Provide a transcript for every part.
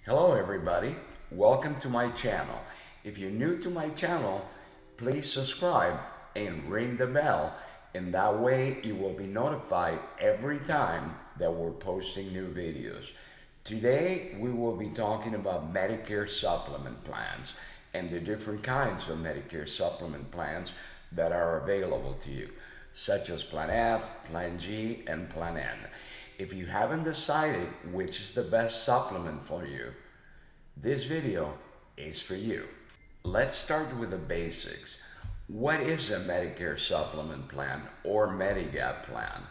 Hello everybody, welcome to my channel. If you're new to my channel, please subscribe and ring the bell, and that way you will be notified every time that we're posting new videos. Today we will be talking about Medicare supplement plans and the different kinds of Medicare supplement plans that are available to you, such as Plan F, Plan G, and Plan N. If you haven't decided which is the best supplement for you, this video is for you. Let's start with the basics. What is a Medicare supplement plan or Medigap plan?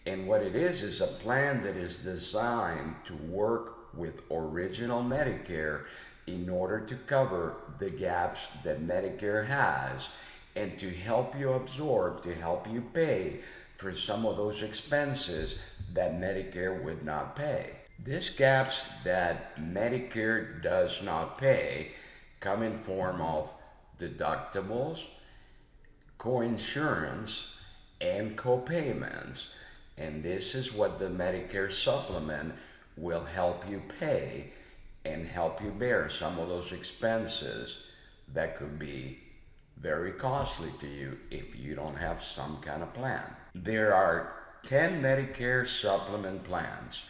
And what it is a plan that is designed to work with original Medicare in order to cover the gaps that Medicare has and to help you absorb, to help you pay for some of those expenses that Medicare would not pay. These gaps that Medicare does not pay come in form of deductibles, coinsurance, and copayments. And this is what the Medicare supplement will help you pay and help you bear some of those expenses that could be very costly to you if you don't have some kind of plan. There are 10 Medicare supplement plans,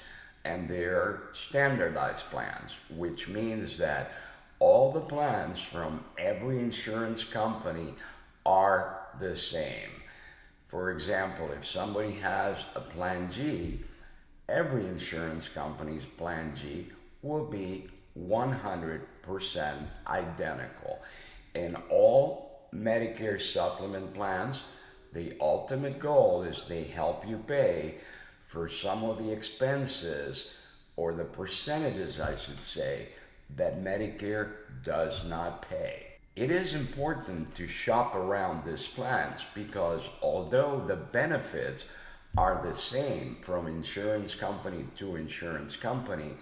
and they're standardized plans, which means that all the plans from every insurance company are the same. For example, if somebody has a Plan G, every insurance company's Plan G will be 100% identical. And all Medicare supplement plans, the ultimate goal is they help you pay for some of the expenses, or the percentages I should say, that Medicare does not pay. It is important to shop around these plans because although the benefits are the same from insurance company to insurance company,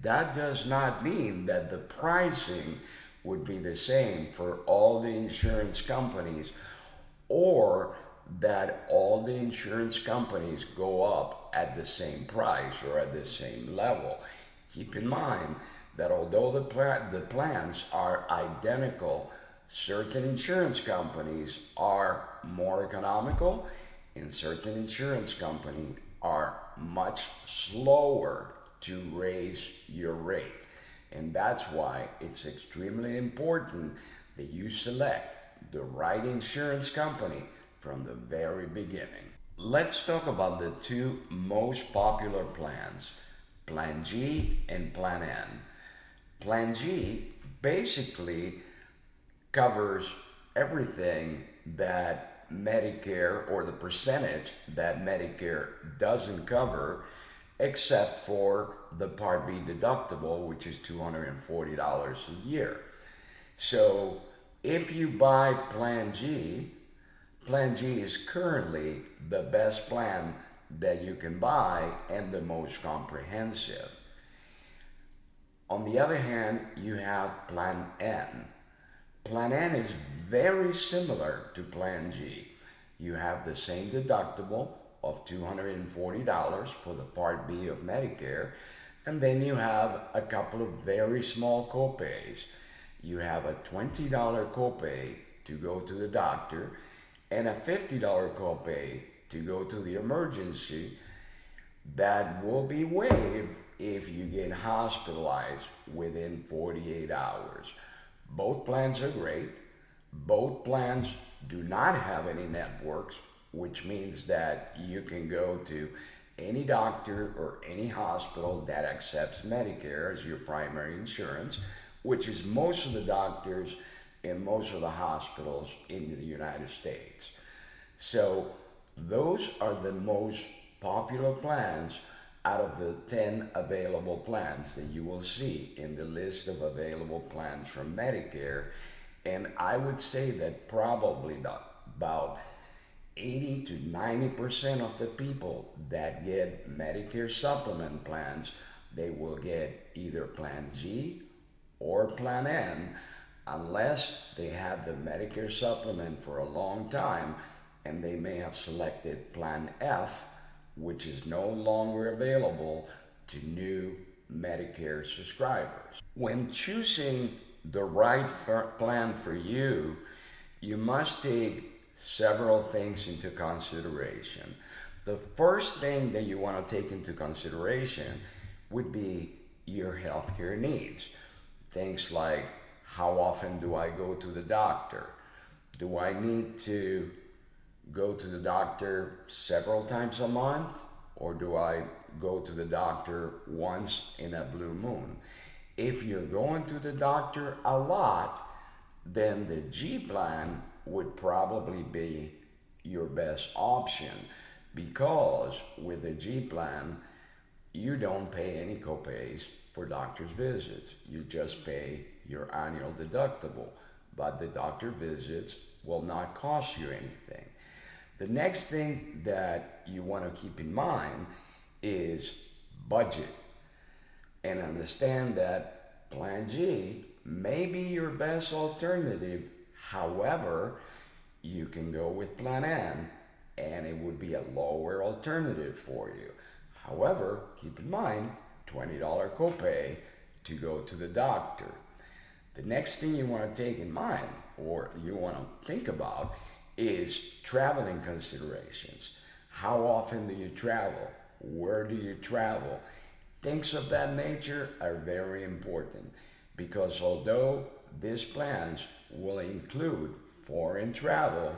that does not mean that the pricing would be the same for all the insurance companies, or that all the insurance companies go up at the same price or at the same level. Keep in mind that although the plans are identical, certain insurance companies are more economical and certain insurance companies are much slower to raise your rate. And that's why it's extremely important that you select the right insurance company from the very beginning. Let's talk about the two most popular plans, Plan G and Plan N. Plan G basically covers everything that Medicare, or the percentage that Medicare doesn't cover, except for the Part B deductible, which is $240 a year. So if you buy Plan G, Plan G is currently the best plan that you can buy and the most comprehensive. On the other hand, you have Plan N. Plan N is very similar to Plan G. You have the same deductible of $240 for the Part B of Medicare, and then you have a couple of very small copays. You have a $20 copay to go to the doctor and a $50 copay to go to the emergency that will be waived if you get hospitalized within 48 hours. Both plans are great. Both plans do not have any networks, which means that you can go to any doctor or any hospital that accepts Medicare as your primary insurance, which is most of the doctors and most of the hospitals in the United States. So those are the most popular plans out of the 10 available plans that you will see in the list of available plans from Medicare. And I would say that probably about 80 to 90% of the people that get Medicare supplement plans, they will get either Plan G or Plan N, unless they had the Medicare supplement for a long time and they may have selected Plan F, which is no longer available to new Medicare subscribers. When choosing the right plan for you, you must take several things into consideration. The first thing that you want to take into consideration would be your healthcare needs. Things like, how often do I go to the doctor? Do I need to go to the doctor several times a month? Or do I go to the doctor once in a blue moon? If you're going to the doctor a lot, then the G plan would probably be your best option, because with the G plan, you don't pay any copays for doctor's visits. You just pay your annual deductible, but the doctor visits will not cost you anything. The next thing that you want to keep in mind is budget, and understand that Plan G may be your best alternative. However, you can go with Plan N, and it would be a lower alternative for you. However, keep in mind, $20 copay to go to the doctor. The next thing you want to take in mind, or you want to think about, is traveling considerations. How often do you travel? Where do you travel? Things of that nature are very important, because although these plans will include foreign travel,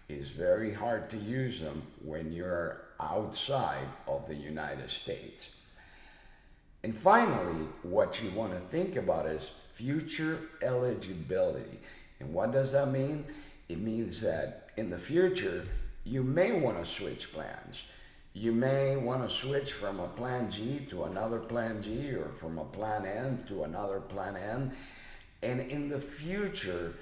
it's very hard to use them when you're outside of the United States. And finally, what you want to think about is future eligibility. And what does that mean? It means that in the future, you may want to switch plans. You may want to switch from a Plan G to another Plan G, or from a Plan N to another Plan N. And in the future,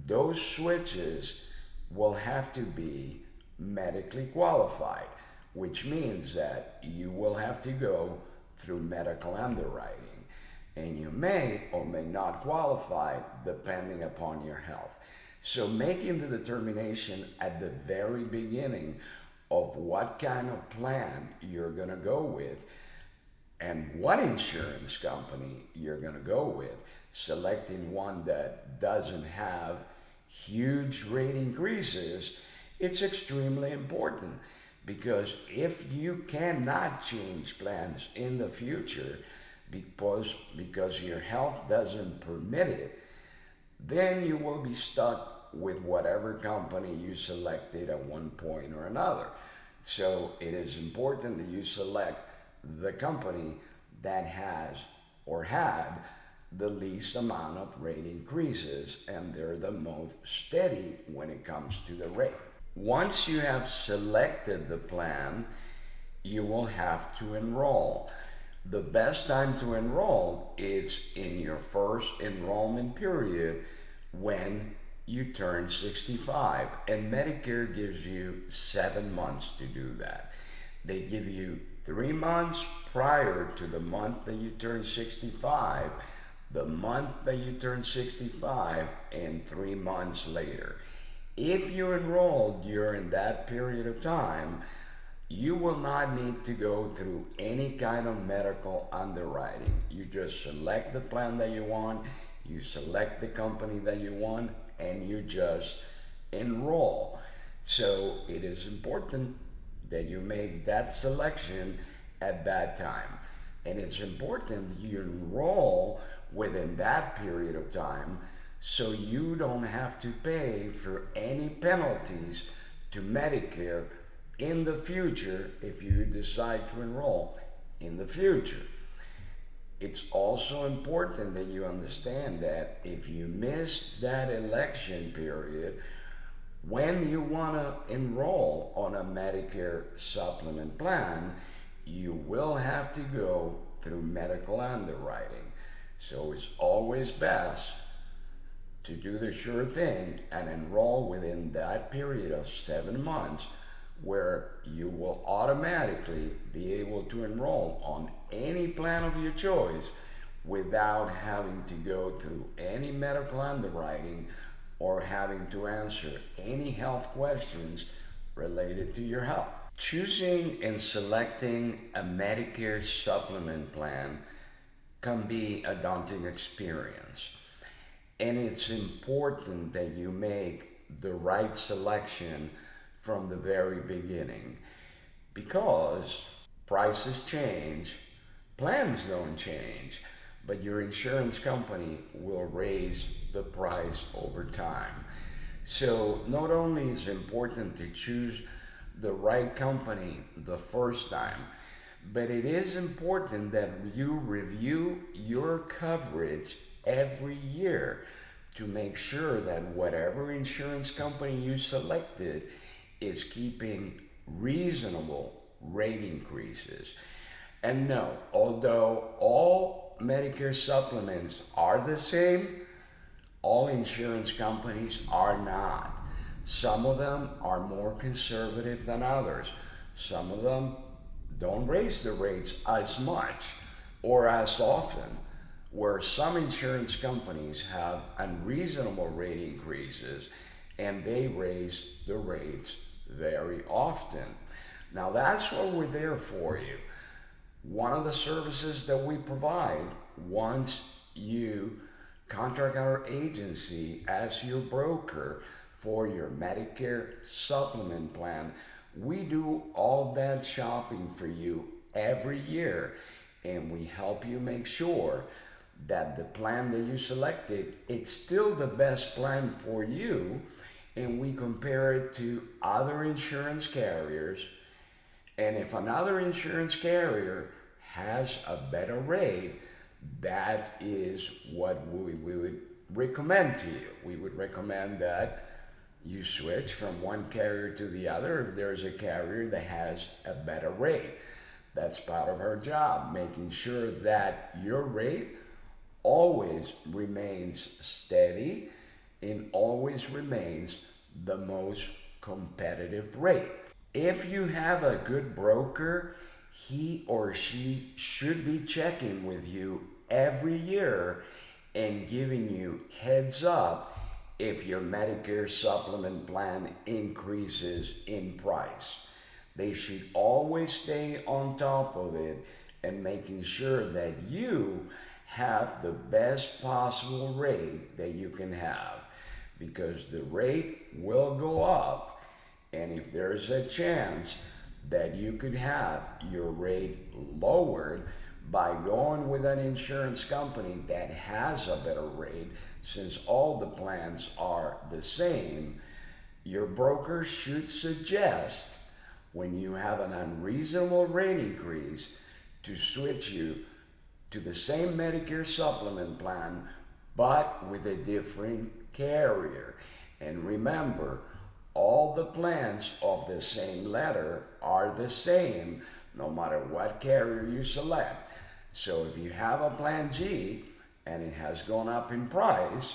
those switches will have to be medically qualified, which means that you will have to go through medical underwriting. And you may or may not qualify depending upon your health. So making the determination at the very beginning of what kind of plan you're going to go with and what insurance company you're going to go with, selecting one that doesn't have huge rate increases, it's extremely important, because if you cannot change plans in the future because your health doesn't permit it, then you will be stuck with whatever company you selected at one point or another. So it is important that you select the company that has or had the least amount of rate increases, and they're the most steady when it comes to the rate. Once you have selected the plan, you will have to enroll. The best time to enroll is in your first enrollment period, when you turn 65, and Medicare gives you 7 months to do that. They give you 3 months prior to the month that you turn 65, the month that you turn 65, and 3 months later. If you enroll during that period of time, you will not need to go through any kind of medical underwriting. You just select the plan that you want, you select the company that you want, and you just enroll. So it is important that you make that selection at that time. And it's important that you enroll within that period of time, so you don't have to pay for any penalties to Medicare in the future if you decide to enroll in the future. It's also important that you understand that if you miss that election period, when you want to enroll on a Medicare supplement plan, you will have to go through medical underwriting. So it's always best to do the sure thing and enroll within that period of 7 months, where you will automatically be able to enroll on any plan of your choice without having to go through any medical underwriting or having to answer any health questions related to your health. Choosing and selecting a Medicare supplement plan can be a daunting experience. And it's important that you make the right selection from the very beginning because prices change, plans don't change, but your insurance company will raise the price over time. So, not only is it important to choose the right company the first time, but it is important that you review your coverage every year to make sure that whatever insurance company you selected is keeping reasonable rate increases. And no, although all Medicare supplements are the same, all insurance companies are not. Some of them are more conservative than others. Some of them don't raise the rates as much or as often, where some insurance companies have unreasonable rate increases and they raise the rates very often. Now, that's what we're there for you. One of the services that we provide once you contract our agency as your broker for your Medicare supplement plan, we do all that shopping for you every year, and we help you make sure that the plan that you selected, it's still the best plan for you, and we compare it to other insurance carriers. And if another insurance carrier has a better rate, that is what we would recommend to you. We would recommend that you switch from one carrier to the other if there's a carrier that has a better rate. That's part of our job, making sure that your rate always remains steady and always remains the most competitive rate. If you have a good broker, he or she should be checking with you every year and giving you heads up if your Medicare supplement plan increases in price. They should always stay on top of it and making sure that you have the best possible rate that you can have, because the rate will go up, and if there's a chance that you could have your rate lowered by going with an insurance company that has a better rate, since all the plans are the same, your broker should suggest, when you have an unreasonable rate increase, to switch you to the same Medicare supplement plan but with a different carrier. And remember, all the plans of the same letter are the same no matter what carrier you select. So if you have a plan G and it has gone up in price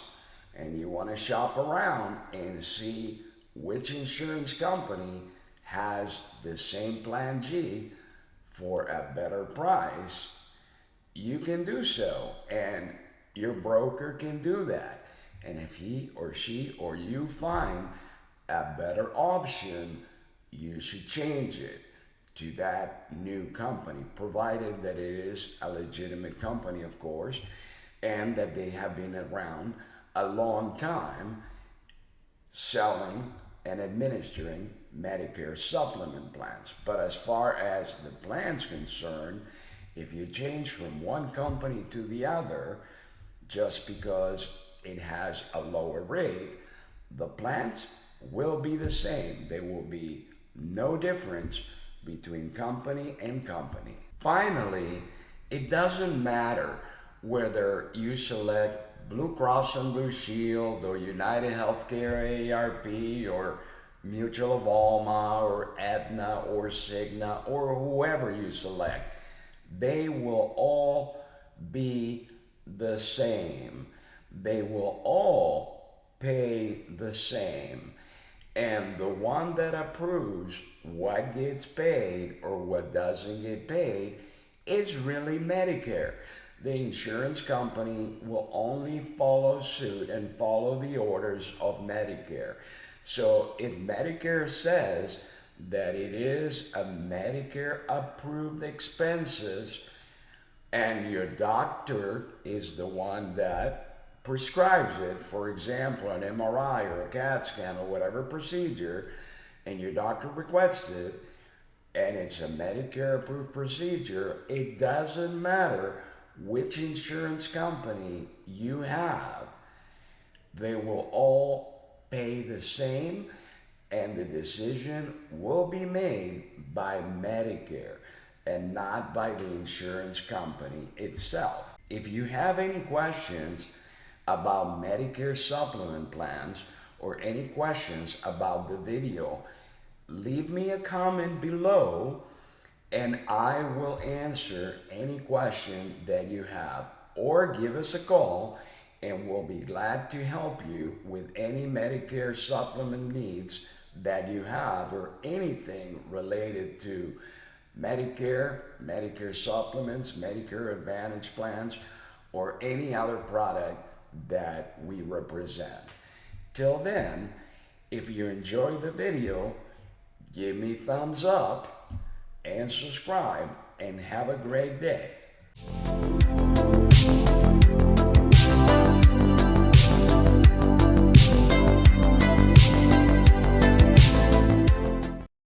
and you want to shop around and see which insurance company has the same plan G for a better price, you can do so, and your broker can do that. And if he or she or you find a better option, you should change it to that new company, provided that it is a legitimate company, of course, and that they have been around a long time selling and administering Medicare supplement plans. But as far as the plan's concerned, if you change from one company to the other just because it has a lower rate, the plans will be the same. There will be no difference between company and company. Finally, it doesn't matter whether you select Blue Cross and Blue Shield or United Healthcare AARP or Mutual of Alma or Aetna or Cigna or whoever you select. They will all be the same. They will all pay the same. And the one that approves what gets paid or what doesn't get paid is really Medicare. The insurance company will only follow suit and follow the orders of Medicare. So if Medicare says that it is a Medicare approved expenses, and your doctor is the one that prescribes it, for example, an MRI or a CAT scan or whatever procedure, and your doctor requests it, and it's a Medicare approved procedure, it doesn't matter which insurance company you have, they will all pay the same, and the decision will be made by Medicare and not by the insurance company itself. If you have any questions about Medicare supplement plans or any questions about the video, leave me a comment below and I will answer any question that you have, or give us a call and we'll be glad to help you with any Medicare supplement needs that you have, or anything related to Medicare, Medicare supplements, Medicare Advantage plans, or any other product that we represent. Till then, if you enjoy the video, give me thumbs up and subscribe, and have a great day.